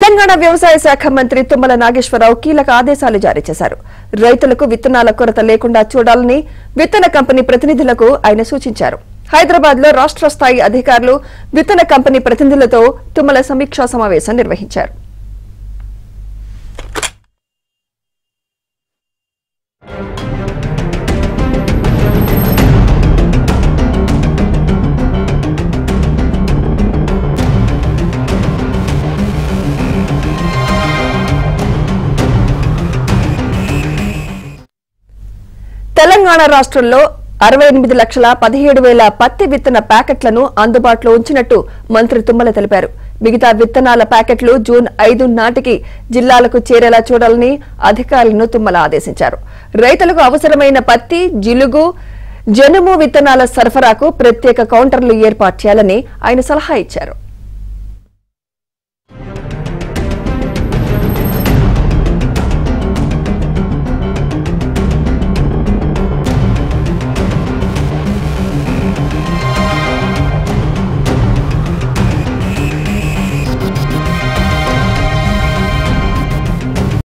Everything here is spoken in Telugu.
తెలంగాణ వ్యవసాయ శాఖ మంత్రి తుమ్మల నాగేశ్వరరావు కీలక ఆదేశాలు జారీ చేశారు. రైతులకు విత్తనాల కొరత లేకుండా చూడాలని విత్తన కంపెనీ ప్రతినిధులకు ఆయన సూచించారు. హైదరాబాద్ లో రాష్ట్ర స్థాయి అధికారులు విత్తన కంపెనీ ప్రతినిధులతో తుమ్మల సమీక్షా సమావేశం నిర్వహించారు. తెలంగాణ రాష్ట్రంలో 68,17,000 పత్తి విత్తన ప్యాకెట్లను అందుబాటులో ఉంచినట్టు మంత్రి తుమ్మల తెలిపారు. మిగతా విత్తనాల ప్యాకెట్లు జూన్ 5 నాటికి జిల్లాలకు చేరేలా చూడాలని అధికారులను తుమ్మల ఆదేశించారు. రైతులకు అవసరమైన పత్తి, జిలుగు, జనుము విత్తనాల సరఫరాకు ప్రత్యేక కౌంటర్లు ఏర్పాటు చేయాలని ఆయన సలహా ఇచ్చారు.